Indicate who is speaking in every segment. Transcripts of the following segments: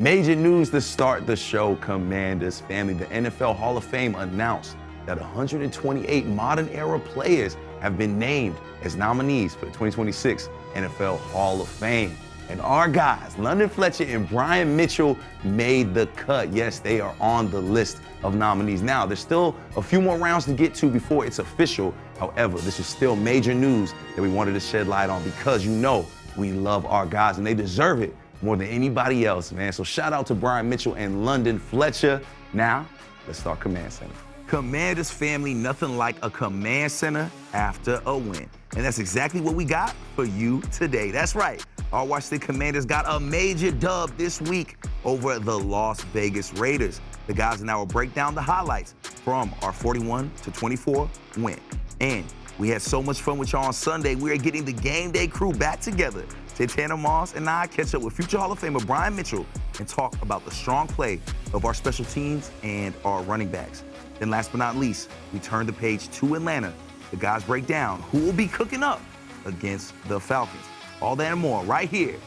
Speaker 1: Major news to start the show, Commanders family. The NFL Hall of Fame announced that 128 modern-era players have been named as nominees for the 2026 NFL Hall of Fame. And our guys, London Fletcher and Brian Mitchell, made the cut. Yes, they are on the list of nominees. Now, there's still a few more rounds to get to before it's official. However, this is still major news that we wanted to shed light on because you know we love our guys and they deserve it more than anybody else, man. So shout out to Brian Mitchell and London Fletcher. Now, let's start Command Center. Commanders family, nothing like a command center after a win. And that's exactly what we got for you today. That's right. Our Washington Commanders got a major dub this week over the Las Vegas Raiders. The guys and I will break down the highlights from our 41-24 win. And we had so much fun with y'all on Sunday. We are getting the game day crew back together. Tanner Moss and I catch up with future Hall of Famer Brian Mitchell and talk about the strong play of our special teams and our running backs. Then last but not least, we turn the page to Atlanta. The guys break down who will be cooking up against the Falcons. All that and more right here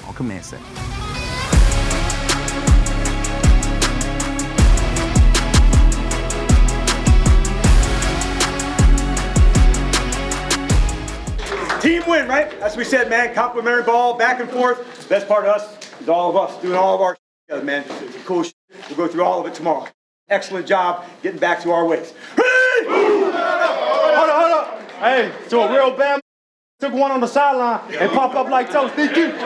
Speaker 1: on Command Center.
Speaker 2: Team win, right? That's what we said, man. Complimentary ball, back and forth. Best part of us is all of us doing all of our together, man. It's cool shit. We'll go through all of it tomorrow. Excellent job getting back to our ways. Hold up. Hey, so a real bad took one on the sideline and pop up like toast. DQ.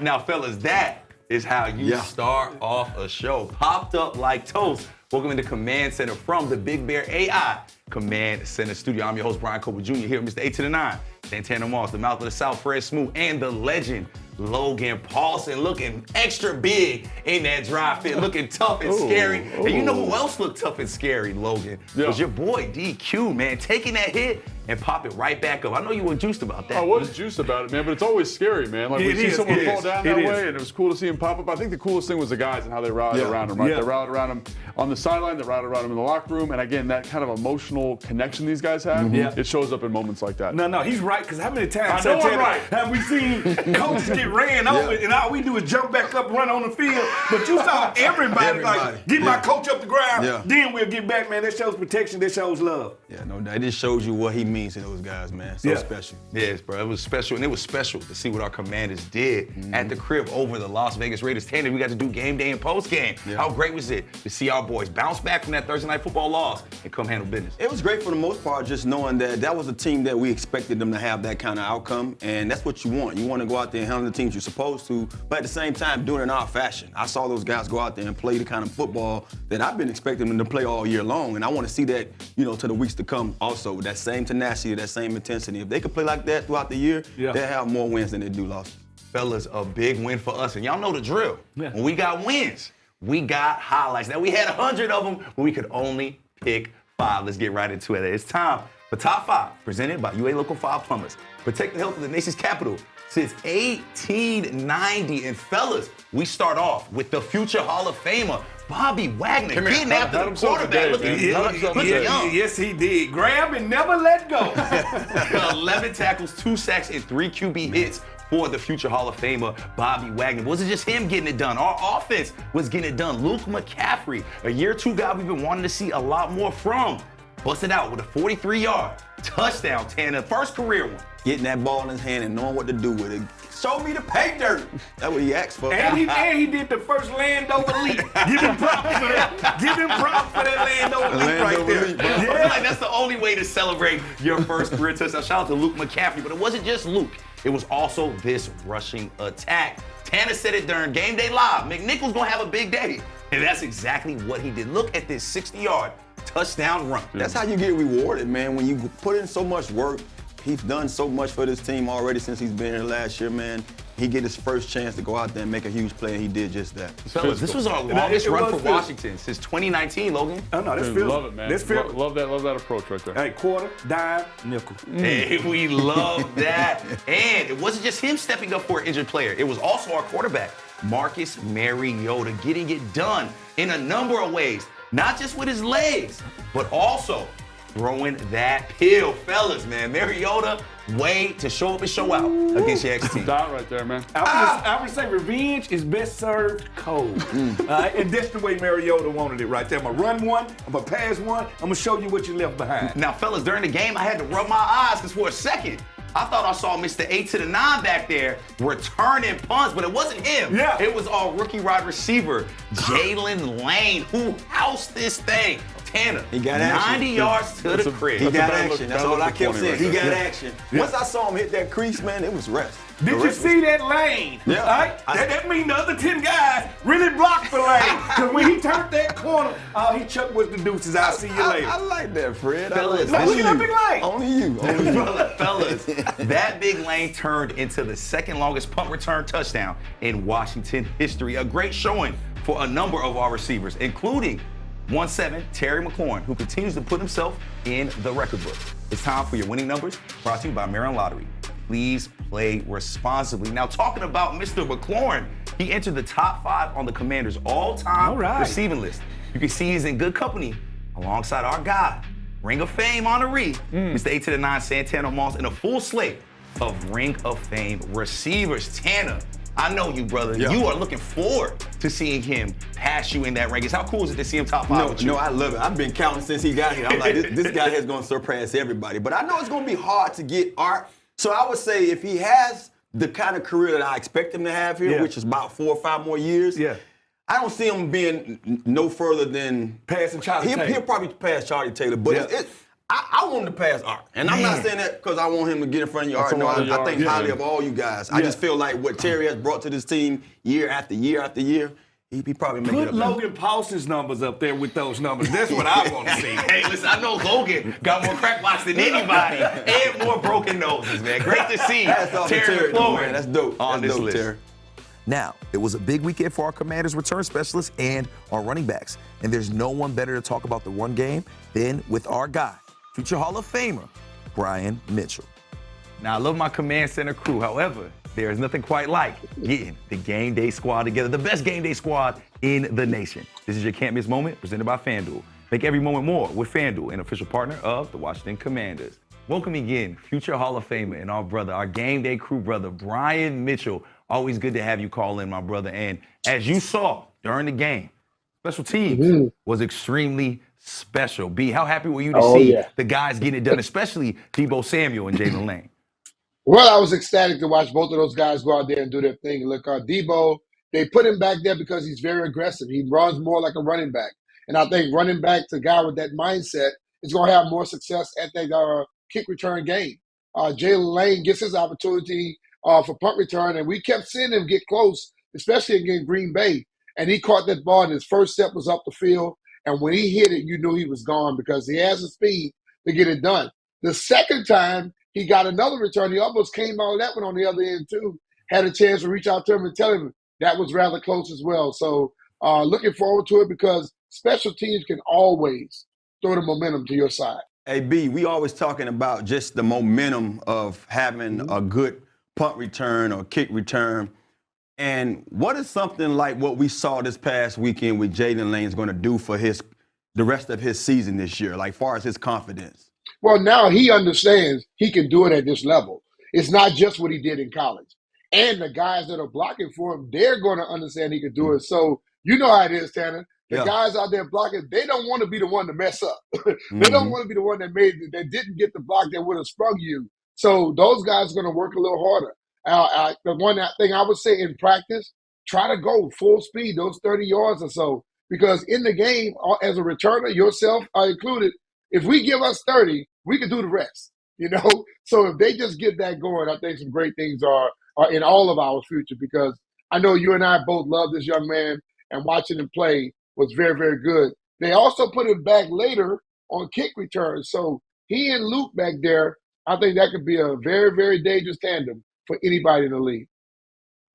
Speaker 1: Now, fellas, that is how you start off a show. Popped up like toast. Welcome into Command Center from the Big Bear AI Command Center studio. I'm your host, Brian Coble Jr. here with Mr. 8 to the 9, Santana Moss, the mouth of the South, Fred Smoot, and the legend, Logan Paulson, looking extra big in that dry fit, looking tough and scary. And you know who else looked tough and scary, Logan? It was your boy, DQ, man, taking that hit and pop it right back up. I know you were juiced about that.
Speaker 3: I was juiced about it, man, but it's always scary, man. Like, we see someone fall down that way, and it was cool to see him pop up. I think the coolest thing was the guys and how they rallied around him, right? They rallied around him on the sideline, they rallied around him in the locker room, and again, that kind of emotional connection these guys have, it shows up in moments like that.
Speaker 4: No, he's right, because how many times
Speaker 3: have
Speaker 4: we seen coaches get ran over, and all we do is jump back up, run on the field, but you saw everybody. Like, get my coach up the ground, then we'll get back, man. That shows protection, that shows love.
Speaker 5: Yeah, no doubt. It just shows you what he means to those guys, man. So special.
Speaker 1: Yes, bro. It was special, and it was special to see what our Commanders did at the crib over the Las Vegas Raiders. Tanner, we got to do game day and post game. How great was it to see our boys bounce back from that Thursday Night Football loss and come handle business?
Speaker 5: It was great for the most part, just knowing that that was a team that we expected them to have that kind of outcome, and that's what you want. You want to go out there and handle the teams you're supposed to, but at the same time, do it in our fashion. I saw those guys go out there and play the kind of football that I've been expecting them to play all year long, and I want to see that, to the weeks to come also, with that same tenacity, that same intensity. If they could play like that throughout the year, they'll have more wins than they do losses.
Speaker 1: Fellas, a big win for us, and y'all know the drill. When we got wins, we got highlights. Now, we had 100 of them, but we could only pick 5. Let's get right into it. It's time for Top 5, presented by UA Local 5 Plumbers. Protect the health of the nation's capital since 1890. And fellas, we start off with the future Hall of Famer, Bobby Wagner, getting after the quarterback, looking young.
Speaker 4: Yes, he did. Grab and never let go.
Speaker 1: 11 tackles, 2 sacks, and 3 QB hits for the future Hall of Famer, Bobby Wagner. It wasn't just him getting it done. Our offense was getting it done. Luke McCaffrey, a year 2 guy we've been wanting to see a lot more from, busted out with a 43-yard touchdown, Tanner. First career one.
Speaker 5: Getting that ball in his hand and knowing what to do with it. Show me the pay dirt. That's what he asked for.
Speaker 4: And he did the first Landover leap. Give him props for that. Give him props for that Landover leap right there.
Speaker 1: I feel like that's the only way to celebrate your first career touchdown. Shout out to Luke McCaffrey, but it wasn't just Luke. It was also this rushing attack. Tanner said it during Game Day Live. McNichols gonna have a big day. And that's exactly what he did. Look at this 60-yard touchdown run.
Speaker 5: That's how you get rewarded, man. When you put in so much work, he's done so much for this team already since he's been here last year, man. He get his first chance to go out there and make a huge play, and he did just that.
Speaker 1: Fellas, this was our longest run for Washington since 2019, Logan.
Speaker 4: Oh, no, this feels.
Speaker 3: Love it, man. Love that approach right there.
Speaker 4: Hey, quarter, dime, nickel.
Speaker 1: Hey, we love that. And it wasn't just him stepping up for an injured player. It was also our quarterback, Marcus Mariota, getting it done in a number of ways. Not just with his legs, but also throwing that pill. Fellas, man, Mariota way to show up and show out against your ex-team.
Speaker 3: Dot right there, man.
Speaker 4: I would say revenge is best served cold. And that's the way Mariota wanted it right there. I'm going to run one, I'm going to pass one, I'm going to show you what you left behind.
Speaker 1: Now, fellas, during the game, I had to rub my eyes because for a second, I thought I saw Mr. 8 to the 9 back there returning punts, but it wasn't him.
Speaker 4: Yeah.
Speaker 1: It was our rookie wide receiver, Jalen Lane, who housed this thing. Tanner,
Speaker 5: He got
Speaker 1: 90
Speaker 5: action.
Speaker 1: yards to the crib.
Speaker 5: He got
Speaker 3: bad look-
Speaker 5: action. That's
Speaker 3: bad
Speaker 5: all
Speaker 3: look
Speaker 5: I
Speaker 3: for
Speaker 5: kept
Speaker 3: 20
Speaker 5: saying.
Speaker 3: right
Speaker 5: He
Speaker 3: there.
Speaker 5: got
Speaker 3: Yeah.
Speaker 5: action. Once I saw him hit that crease, man, it was rest.
Speaker 4: Did you see that lane?
Speaker 5: Yeah.
Speaker 4: Right? That mean the other 10 guys really blocked for lane. Because when he turned that corner, all he chucked was the deuces. I'll see you later.
Speaker 5: I like that, Fred.
Speaker 1: Fellas,
Speaker 4: Now, look at that big lane.
Speaker 5: Only you. Only you.
Speaker 1: Fellas, that big lane turned into the second longest punt return touchdown in Washington history. A great showing for a number of our receivers, including 1-7 Terry McLaurin, who continues to put himself in the record book. It's time for your winning numbers, brought to you by Maryland Lottery. Please play responsibly. Now, talking about Mr. McLaurin, he entered the top 5 on the Commanders' all-time receiving list. You can see he's in good company alongside our guy, Ring of Fame honoree, Mr. 8 to the 9 Santana Moss, and a full slate of Ring of Fame receivers. Tanner, I know you, brother.
Speaker 5: Yeah.
Speaker 1: You are looking forward to seeing him pass you in that rankings. How cool is it to see him top 5 with you?
Speaker 5: No, I love it. I've been counting since he got here. I'm like, this guy is going to surpass everybody. But I know it's going to be hard to get Art. So I would say if he has the kind of career that I expect him to have here, which is about 4 or 5 more years, I don't see him being no further than
Speaker 4: Passing Charlie Taylor.
Speaker 5: He'll probably pass Charlie Taylor, but I want him to pass Art. And I'm not saying that because I want him to get in front of you. Art. No, I think highly of all you guys. I just feel like what Terry has brought to this team year after year after year, he probably make it
Speaker 4: Put
Speaker 5: up.
Speaker 4: Logan Paulson's numbers up there with those numbers. That's what I want to see.
Speaker 1: Hey, listen, I know Logan got more crack blocks than anybody and more broken noses, man. Great to see
Speaker 5: That's off to
Speaker 1: Terry
Speaker 5: though,
Speaker 1: McLaurin
Speaker 5: man. That's dope.
Speaker 1: on
Speaker 5: That's
Speaker 1: this
Speaker 5: dope,
Speaker 1: list.
Speaker 5: Terry.
Speaker 6: Now, it was a big weekend for our Commanders return specialists and our running backs. And there's no one better to talk about the run game than with our guy, future Hall of Famer, Brian Mitchell.
Speaker 1: Now, I love my command center crew. However, there is nothing quite like getting the game day squad together, the best game day squad in the nation. This is your can't miss moment presented by FanDuel. Make every moment more with FanDuel, an official partner of the Washington Commanders. Welcome again, future Hall of Famer and our brother, our game day crew brother, Brian Mitchell. Always good to have you call in, my brother. And as you saw during the game, special teams was extremely special. B, how happy were you to see the guys getting it done, especially Deebo Samuel and Jalen Lane?
Speaker 7: Well, I was ecstatic to watch both of those guys go out there and do their thing. Look, Debo, they put him back there because he's very aggressive. He runs more like a running back. And I think running back to a guy with that mindset is going to have more success at that kick return game. Jalen Lane gets his opportunity for punt return, and we kept seeing him get close, especially against Green Bay. And he caught that ball, and his first step was up the field. And when he hit it, you knew he was gone because he has the speed to get it done. The second time, he got another return. He almost came out of that one on the other end, too. Had a chance to reach out to him and tell him that was rather close as well. So looking forward to it because special teams can always throw the momentum to your side.
Speaker 5: Hey, B, we always talking about just the momentum of having a good punt return or kick return. And what is something like what we saw this past weekend with Jalen Lane is going to do for the rest of his season this year, like far as his confidence?
Speaker 7: Well, now he understands he can do it at this level. It's not just what he did in college. And the guys that are blocking for him, they're going to understand he can do it. So you know how it is, Tanner. The guys out there blocking, they don't want to be the one to mess up. They don't want to be the one that didn't get the block that would have sprung you. So those guys are going to work a little harder. The one thing I would say in practice, try to go full speed, those 30 yards or so. Because in the game, as a returner, yourself included, if we give us 30, we can do the rest. You know? So if they just get that going, I think some great things are in all of our future because I know you and I both love this young man and watching him play was very, very good. They also put him back later on kick returns. So he and Luke back there, I think that could be a very, very dangerous tandem for anybody in the league.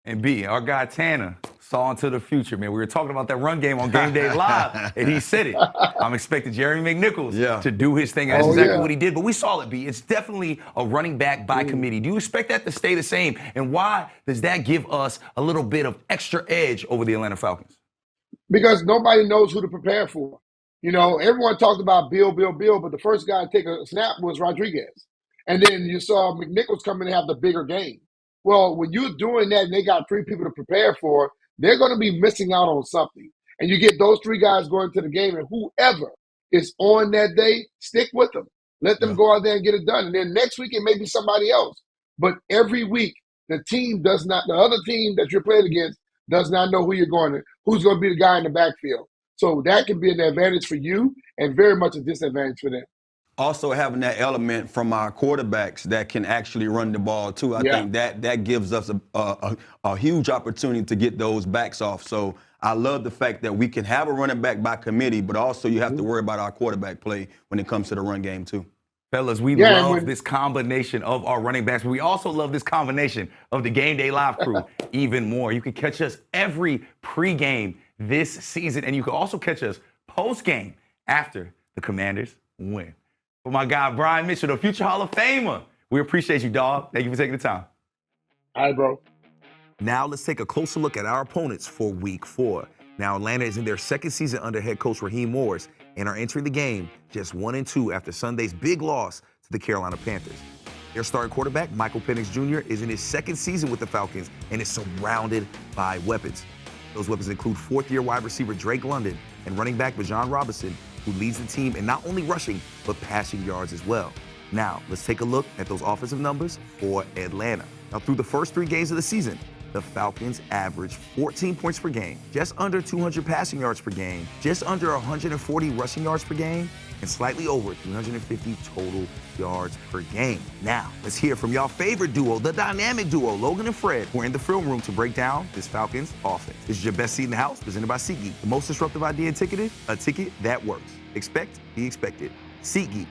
Speaker 1: And B, our guy Tanner saw into the future, man. We were talking about that run game on Game Day Live, and he said it. I'm expecting Jeremy McNichols to do his thing, and that's exactly what he did. But we saw it, B. It's definitely a running back by committee. Do you expect that to stay the same? And why does that give us a little bit of extra edge over the Atlanta Falcons?
Speaker 7: Because nobody knows who to prepare for. You know, everyone talked about Bill, but the first guy to take a snap was Rodriguez. And then you saw McNichols come in and have the bigger game. Well, when you're doing that and they got 3 people to prepare for, they're going to be missing out on something. And you get those 3 guys going to the game, and whoever is on that day, stick with them. Let them go out there and get it done. And then next week, it may be somebody else. But every week, the other team that you're playing against does not know who's going to be the guy in the backfield. So that can be an advantage for you and very much a disadvantage for them.
Speaker 5: Also having that element from our quarterbacks that can actually run the ball too. I think that gives us a huge opportunity to get those backs off. So I love the fact that we can have a running back by committee, but also you have to worry about our quarterback play when it comes to the run game too.
Speaker 1: Fellas, we love this combination of our running backs, but we also love this combination of the Game Day Live crew even more. You can catch us every pregame this season, and you can also catch us postgame after the Commanders win. For my guy, Brian Mitchell, the future Hall of Famer, we appreciate you, dog. Thank you for taking the time.
Speaker 7: All right, bro.
Speaker 6: Now let's take a closer look at our opponents for Week 4. Now Atlanta is in their second season under head coach Raheem Morris and are entering the game just 1-2 after Sunday's big loss to the Carolina Panthers. Their starting quarterback, Michael Penix Jr., is in his second season with the Falcons and is surrounded by weapons. Those weapons include 4th-year wide receiver Drake London and running back Bijan Robinson, who leads the team in not only rushing, but passing yards as well. Now, let's take a look at those offensive numbers for Atlanta. Now, through the first 3 games of the season, the Falcons averaged 14 points per game, just under 200 passing yards per game, just under 140 rushing yards per game, and slightly over 350 total yards per game. Now, let's hear from y'all favorite duo, the dynamic duo, Logan and Fred, who are in the film room to break down this Falcons offense. This is your best seat in the house, presented by SeatGeek. The most disruptive idea in ticketing, a ticket that works. Expect the expected. SeatGeek.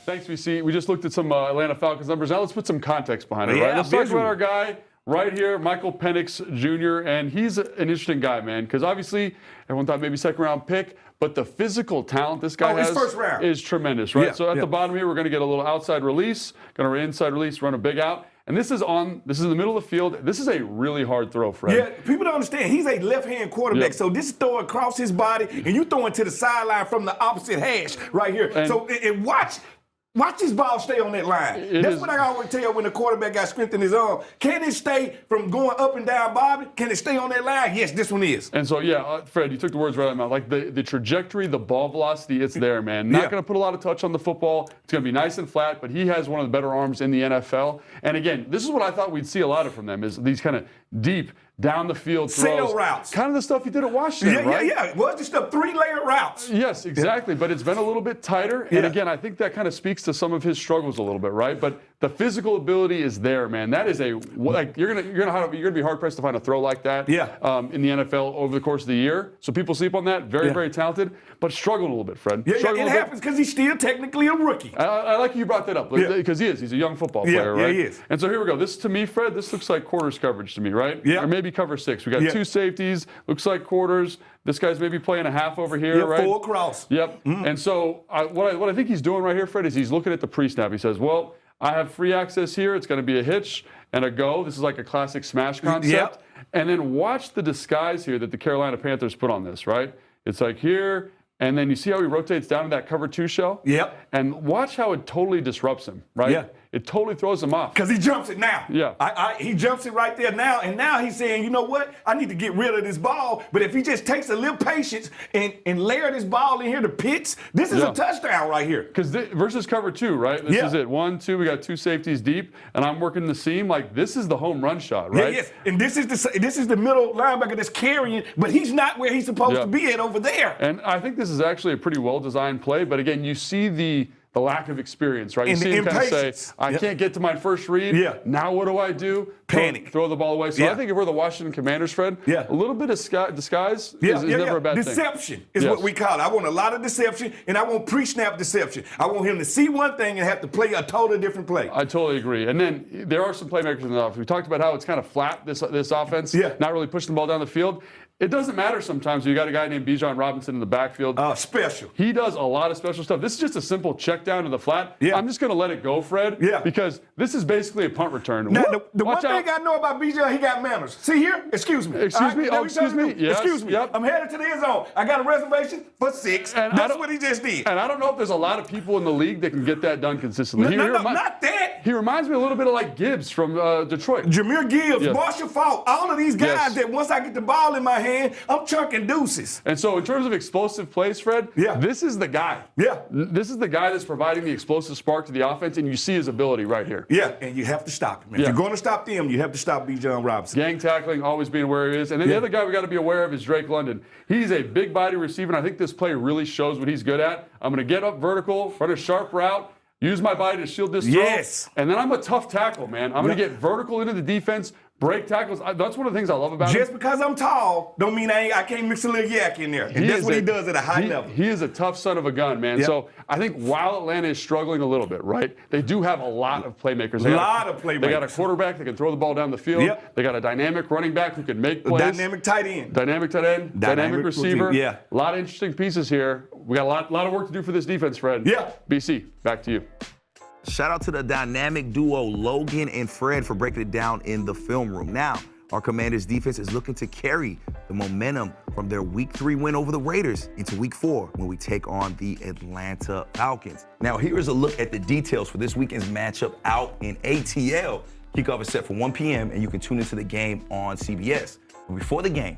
Speaker 3: Thanks, VC. We just looked at some Atlanta Falcons numbers. Now let's put some context behind it, right? Let's talk about our guy right here, Michael Penix Jr., and he's an interesting guy, man, because obviously everyone thought maybe 2nd-round pick, but the physical talent this guy has is tremendous, right? So at the bottom here, we're going to get a little outside release, going to inside release, run a big out. And this is in the middle of the field. This is a really hard throw, Fred.
Speaker 4: Yeah, people don't understand. He's a left-hand quarterback, so this is throwing across his body, and you throwing to the sideline from the opposite hash right here. And watch this ball stay on that line. That's what I always tell when the quarterback got strength in his arm. Can it stay from going up and down, Bobby? Can it stay on that line? Yes, this one is.
Speaker 3: And so, Fred, you took the words right out of my mouth. Like the trajectory, the ball velocity, it's there, man. Not going to put a lot of touch on the football. It's going to be nice and flat, but he has one of the better arms in the NFL. And again, this is what I thought we'd see a lot of from them, is these kind of deep, down the field throws.
Speaker 4: Sail routes.
Speaker 3: Kind of the stuff he did at Washington, right?
Speaker 4: Yeah. Well, just the 3-layer routes.
Speaker 3: Yes, exactly. But it's been a little bit tighter. And again, I think that kind of speaks to some of his struggles a little bit, right? But the physical ability is there, man. That is you're gonna be hard pressed to find a throw like that. In the NFL over the course of the year. So people sleep on that. Very, very talented, but struggling a little bit, Fred.
Speaker 4: It happens because he's still technically a rookie.
Speaker 3: I like you brought that up because he's a young football player, right?
Speaker 4: Yeah, he is.
Speaker 3: And so here we go. This to me, Fred, this looks like quarters coverage to me, right?
Speaker 4: Yeah.
Speaker 3: Or maybe cover 6. We got 2 safeties. Looks like quarters. This guy's maybe playing a half over here, right?
Speaker 4: Full cross.
Speaker 3: Yep. And so what I think he's doing right here, Fred, is he's looking at the pre-snap. He says, well, I have free access here. It's going to be a hitch and a go. This is like a classic smash concept. And then watch the disguise here that the Carolina Panthers put on this, right? It's like here, and then you see how he rotates down to that cover 2 shell? And watch how it totally disrupts him, right? It totally throws him off.
Speaker 4: Because he jumps it now. He jumps it right there now. And now he's saying, you know what? I need to get rid of this ball. But if he just takes a little patience and layer this ball in here to pitch, this is a touchdown right here.
Speaker 3: Because versus cover 2, right? This is it. 1, 2, we got 2 safeties deep, and I'm working the seam. Like, this is the home run shot, right?
Speaker 4: Yes. And this is the middle linebacker that's carrying, but he's not where he's supposed to be at over there.
Speaker 3: And I think this is actually a pretty well-designed play. But again, you see the lack of experience, right? You see him kind of say, I can't get to my first read. Now what do I do?
Speaker 4: Panic.
Speaker 3: Throw the ball away. So I think if we're the Washington Commanders, Fred, a little bit of disguise is never a bad thing.
Speaker 4: Deception is what we call it. I want a lot of deception, and I want pre-snap deception. I want him to see one thing and have to play a totally different play.
Speaker 3: I totally agree. And then there are some playmakers in the offense. We talked about how it's kind of flat, this offense, not really pushing the ball down the field. It doesn't matter sometimes. You got a guy named Bijan Robinson in the backfield.
Speaker 4: Special.
Speaker 3: He does a lot of special stuff. This is just a simple check down to the flat.
Speaker 4: Yeah.
Speaker 3: I'm just going to let it go, Fred.
Speaker 4: Yeah.
Speaker 3: Because this is basically a punt return.
Speaker 4: Now, the one thing I know about Bijan, he got manners. See here? Excuse me.
Speaker 3: Excuse me? Oh, excuse me? Yes.
Speaker 4: Excuse me.
Speaker 3: Yep.
Speaker 4: I'm headed to the end zone. I got a reservation for 6.
Speaker 3: And
Speaker 4: That's what he just did.
Speaker 3: And I don't know if there's a lot of people in the league that can get that done consistently.
Speaker 4: Not that.
Speaker 3: He reminds me a little bit of like Gibbs from Detroit.
Speaker 4: Jameer Gibbs,
Speaker 3: Yes.
Speaker 4: Marshall Falk, all of these guys that once I get the ball in my hand, I'm chunking deuces.
Speaker 3: And so in terms of explosive plays, Fred, this is the guy.
Speaker 4: Yeah.
Speaker 3: This is the guy that's providing the explosive spark to the offense, and you see his ability right here.
Speaker 4: Yeah, and you have to stop him. If you're going to stop them, you have to stop Bijan Robinson.
Speaker 3: Gang tackling, always being where he is. And then the other guy we got to be aware of is Drake London. He's a big body receiver, and I think this play really shows what he's good at. I'm going to get up vertical, run a sharp route, use my body to shield this throw.
Speaker 4: Yes.
Speaker 3: And then I'm a tough tackle, man. I'm going to get vertical into the defense, break tackles. That's one of the things I love about him.
Speaker 4: Just because I'm tall don't mean I can't mix a little yak in there. And that's what he does at a high level.
Speaker 3: He is a tough son of a gun, man.
Speaker 4: Yep.
Speaker 3: So I think while Atlanta is struggling a little bit, right, they do have a lot of playmakers. They got a quarterback that can throw the ball down the field.
Speaker 4: Yep.
Speaker 3: They got a dynamic running back who can make plays.
Speaker 4: Dynamic tight end.
Speaker 3: Dynamic receiver.
Speaker 4: Yeah.
Speaker 3: A lot of interesting pieces here. We got a lot of work to do for this defense, Fred.
Speaker 4: Yeah.
Speaker 3: BC, back to you.
Speaker 6: Shout out to the dynamic duo Logan and Fred for breaking it down in the film room. Now, our Commanders defense is looking to carry the momentum from their Week 3 win over the Raiders into Week 4 when we take on the Atlanta Falcons. Now, here is a look at the details for this weekend's matchup out in ATL. Kickoff is set for 1 p.m. and you can tune into the game on CBS. But before the game,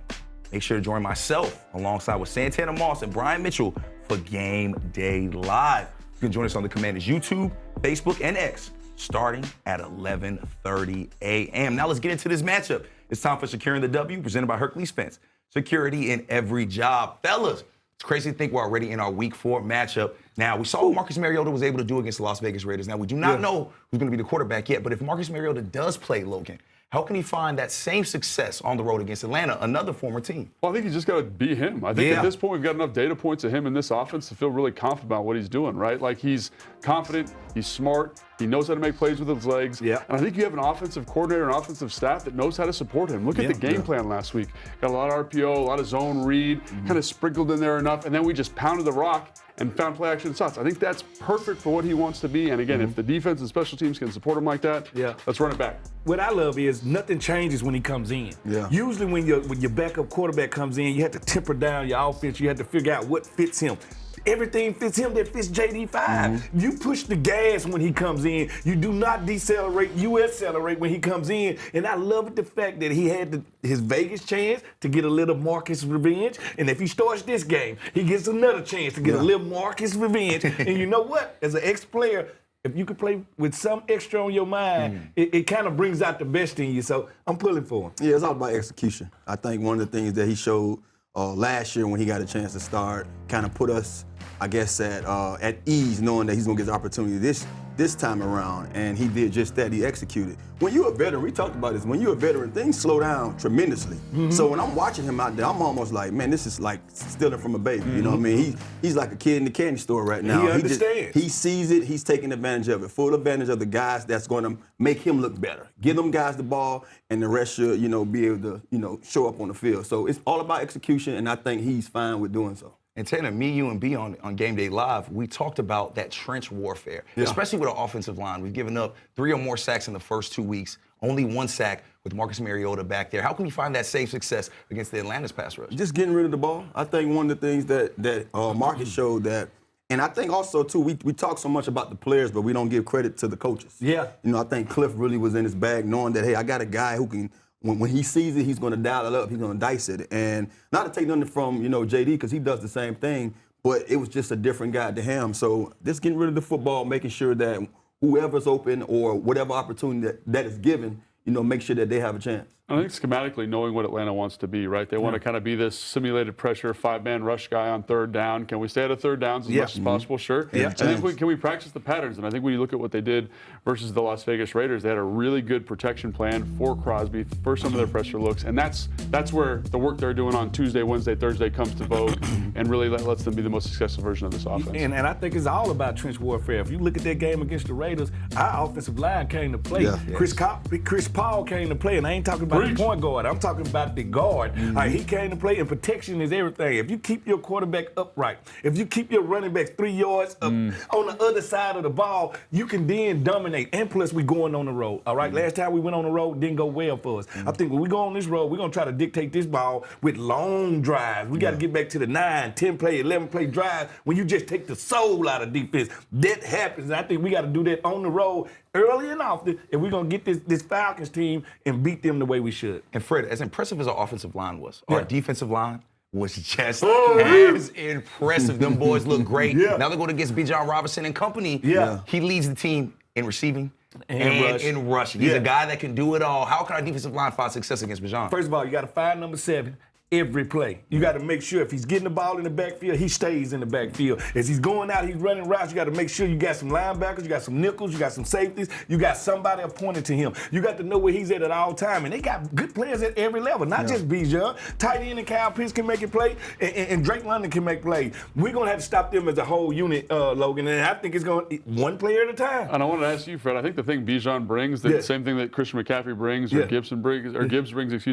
Speaker 6: make sure to join myself alongside with Santana Moss and Brian Mitchell for Game Day Live. You can join us on the Commanders YouTube, Facebook, and X starting at 11:30 a.m. Now let's get into this matchup. It's time for Securing the W, presented by Hercules Fence. Security in every job. Fellas, it's crazy to think we're already in our Week 4 matchup. Now, we saw what Marcus Mariota was able to do against the Las Vegas Raiders. Now, we do not know who's going to be the quarterback yet, but if Marcus Mariota does play, Logan, how can he find that same success on the road against Atlanta, another former team?
Speaker 3: Well, I think you just got to be him. I think at this point we've got enough data points of him in this offense to feel really confident about what he's doing, right? Like he's confident, he's smart, he knows how to make plays with his legs.
Speaker 4: Yeah. And
Speaker 3: I think you have an offensive coordinator and offensive staff that knows how to support him. Look at the game plan last week. Got a lot of RPO, a lot of zone read, kind of sprinkled in there enough, and then we just pounded the rock and found play action shots. I think that's perfect for what he wants to be. And again, if the defense and special teams can support him like that, let's run it back.
Speaker 4: What I love is nothing changes when he comes in.
Speaker 5: Yeah.
Speaker 4: Usually when your backup quarterback comes in, you have to temper down your offense. You have to figure out what fits him. Everything fits him that fits JD5. You push the gas when he comes in. You do not decelerate. You accelerate when he comes in. And I love the fact that he had his Vegas chance to get a little Marcus revenge. And if he starts this game, he gets another chance to get a little Marcus revenge. And you know what? As an ex-player, if you could play with some extra on your mind, it kind of brings out the best in you. So I'm pulling for him.
Speaker 5: Yeah, it's all about execution. I think one of the things that he showed last year when he got a chance to start kind of put us, I guess, at ease, knowing that he's going to get the opportunity this time around, and he did just that. He executed. When you're a veteran, we talked about this, when you're a veteran, things slow down tremendously. So when I'm watching him out there, I'm almost like, man, this is like stealing from a baby. You know what I mean? He's like a kid in the candy store right now.
Speaker 4: He understands.
Speaker 5: He sees it. He's taking advantage of it. Full advantage of the guys that's going to make him look better. Give them guys the ball, and the rest should, be able to, show up on the field. So it's all about execution, and I think he's fine with doing so.
Speaker 6: And Tanner, me, you, and B on Game Day Live, we talked about that trench warfare, especially with our offensive line. We've given up 3 or more sacks in the first 2 weeks, only 1 sack with Marcus Mariota back there. How can we find that same success against the Atlanta's pass rush?
Speaker 5: Just getting rid of the ball. I think one of the things that Marcus showed that, and I think also, too, we talk so much about the players, but we don't give credit to the coaches.
Speaker 4: Yeah.
Speaker 5: I think Cliff really was in his bag knowing that, hey, I got a guy who can, when he sees it, he's going to dial it up. He's going to dice it. And not to take nothing from, JD, because he does the same thing, but it was just a different guy to him. So just getting rid of the football, making sure that whoever's open or whatever opportunity that is given, make sure that they have a chance.
Speaker 3: I think schematically knowing what Atlanta wants to be, right? They want to kind of be this simulated pressure 5-man rush guy on 3rd down. Can we stay out of 3rd downs as much as possible? Sure.
Speaker 4: Yeah.
Speaker 3: And then can we practice the patterns? And I think when you look at what they did versus the Las Vegas Raiders, they had a really good protection plan for Crosby for some of their pressure looks. And that's where the work they're doing on Tuesday, Wednesday, Thursday comes to vogue and really lets them be the most successful version of this offense.
Speaker 4: And I think it's all about trench warfare. If you look at that game against the Raiders, our offensive line came to play.
Speaker 5: Yeah.
Speaker 4: Chris Paul came to play, and I ain't talking about about the point guard. I'm talking about the guard. He came to play, and protection is everything. If you keep your quarterback upright, if you keep your running backs 3 yards up on the other side of the ball, you can then dominate. And plus, we going on the road. All right, last time we went on the road, didn't go well for us. I think when we go on this road, we're gonna try to dictate this ball with long drives. We got to get back to the 9, 10 play, 11 play drive when you just take the soul out of defense. That happens. And I think we got to do that on the road early and often if we're going to get this Falcons team and beat them the way we should.
Speaker 1: And Fred, as impressive as our offensive line was, our defensive line was just as impressive. Them boys look great. Now they're going against Bijan Robinson and company. He leads the team in receiving and in rushing. He's a guy that can do it all. How can our defensive line find success against Bijan?
Speaker 4: First of all, you got to find number 7. Every play. You got to make sure if he's getting the ball in the backfield, he stays in the backfield. As he's going out, he's running routes, you got to make sure you got some linebackers, you got some nickels, you got some safeties, you got somebody appointed to him. You got to know where he's at all time. And they got good players at every level, not just Bijan. Tight end and Kyle Pitts can make it play, and Drake London can make plays. We're going to have to stop them as a whole unit, Logan, and I think it's going to one player at a time.
Speaker 3: And I wanted to ask you, Fred, I think the thing Bijan brings, the same thing that Christian McCaffrey brings, or Gibbs brings,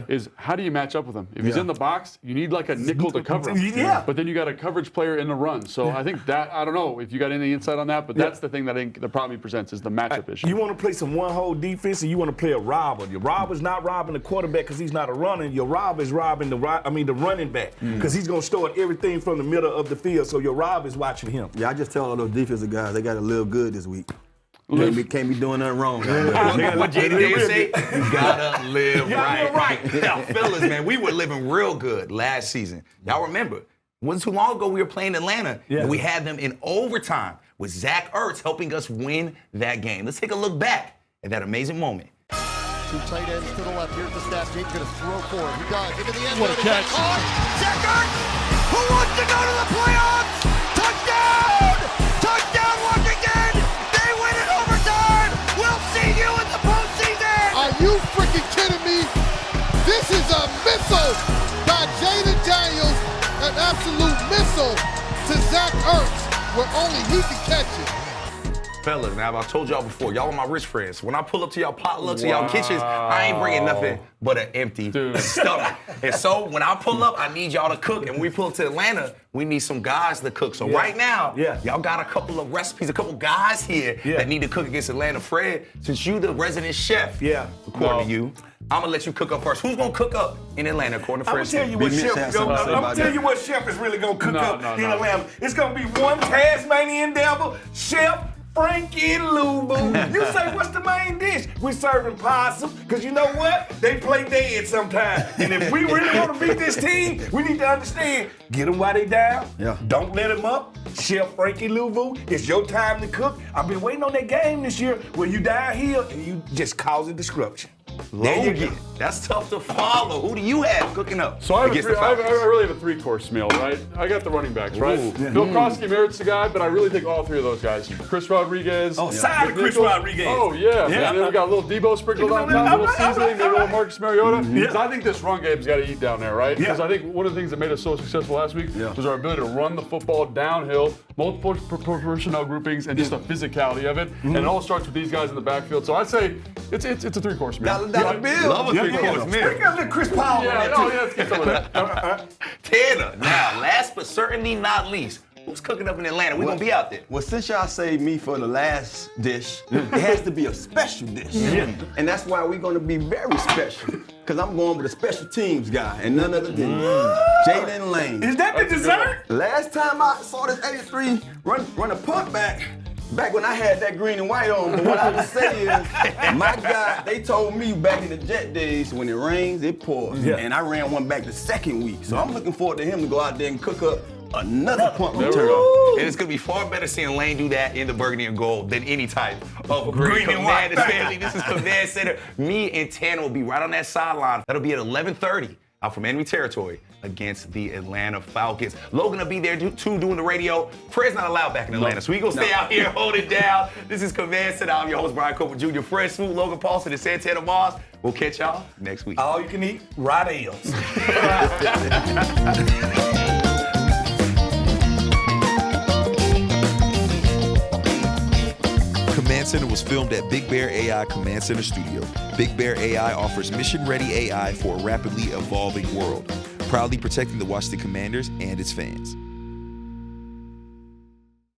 Speaker 3: is how do you match up with him? If he's in the box, you need like a nickel to cover him. But then you got a coverage player in the run. So I think that, I don't know if you got any insight on that, but that's the thing that I think the problem he presents is the matchup issue.
Speaker 4: You want to play some one-hole defense, and you want to play a robber. Your robber's not robbing the quarterback because he's not a runner. Your robber is robbing the running back because he's going to start everything from the middle of the field. So your robber is watching him.
Speaker 5: Yeah, I just tell all those defensive guys they got to live good this week. Can't be doing nothing wrong.
Speaker 1: What JD say? You gotta live right. Now, fellas, man, we were living real good last season. Y'all remember, it wasn't too long ago we were playing Atlanta, and we had them in overtime with Zach Ertz helping us win that game. Let's take a look back at that amazing moment.
Speaker 8: 2 tight ends to the left. Here's the staff team going to throw for it. He does. Into the end zone.
Speaker 3: What a catch.
Speaker 8: Zach Ertz, who wants to go to the playoffs? Touchdown! Touchdown, Washington! They win in overtime! We'll see you in the postseason!
Speaker 7: Are you freaking kidding me? This is a missile by Jaden Daniels, an absolute missile to Zach Ertz, where only he can catch it.
Speaker 1: Fellas, now I've told y'all before, y'all are my rich friends. When I pull up to y'all potlucks and y'all kitchens, I ain't bringing nothing but an empty stomach. And so when I pull up, I need y'all to cook. And when we pull up to Atlanta, we need some guys to cook. So right now, y'all got a couple of recipes, a couple guys here that need to cook against Atlanta. Fred, since you the resident chef, according to you, I'm gonna let you cook up first. Who's gonna cook up in Atlanta, according to Fred?
Speaker 4: I'm gonna tell you what chef is really gonna cook up in Atlanta. It's gonna be one Tasmanian devil, Chef Frankie Lubu. You say, what's the main dish? We're serving possum, because you know what? They play dead sometimes. And if we really want to beat this team, we need to understand, get them while they down. Don't let them up. Chef Frankie Lubu, it's your time to cook. I've been waiting on that game this year where you downhill and you just cause a disruption. There you go.
Speaker 1: That's tough to follow. Who do you have cooking up?
Speaker 3: So I really have a 3-course meal, right? I got the running backs, right? Bill Krosky merits the guy, but I really think all 3 of those guys. Chris Rodriguez.
Speaker 4: Side of Chris Rodriguez.
Speaker 3: Oh, yeah. And then we got a little Debo sprinkled on top, a little seasoning, maybe a little Marcus Mariota. So I think this run game's got to eat down there, right? Because I think one of the things that made us so successful last week was our ability to run the football downhill, multiple personnel groupings, and just the physicality of it. And it all starts with these guys in the backfield. So I'd say it's a 3-course meal.
Speaker 1: Love a 3-course meal.
Speaker 4: Bring up the Chris Paul.
Speaker 3: Let's get some of that.
Speaker 1: Tanner, now, last but certainly not least, who's cooking up in Atlanta? We're going to be out there.
Speaker 5: Well, since y'all saved me for the last dish, it has to be a special dish. And that's why we're going to be very special. Because I'm going with a special teams guy, and none other than Jaden Lane.
Speaker 4: Is that the dessert?
Speaker 5: Last time I saw this 83 run a punt back when I had that green and white on, but what I would say is, my guy, they told me back in the Jet days, when it rains, it pours. And I ran one back the second week. So I'm looking forward to him to go out there and cook up another punt return.
Speaker 1: And it's going to be far better seeing Lane do that in the burgundy and gold than any type of green and white. Family. This is Command Center. Me and Tanner will be right on that sideline. That'll be at 11:30 out from enemy territory against the Atlanta Falcons. Logan will be there too doing the radio. Fred's not allowed back in Atlanta, so we gonna stay out here, hold it down. This is Command Center. I'm your host, Brian Cooper Jr. Fred Smoot, Logan Paulson, and Santana Moss. We'll catch y'all next week.
Speaker 4: All you can eat, Rodale's.
Speaker 6: Command Center was filmed at Big Bear AI Command Center Studio. Big Bear AI offers mission-ready AI for a rapidly evolving world, proudly protecting the Washington Commanders and its fans.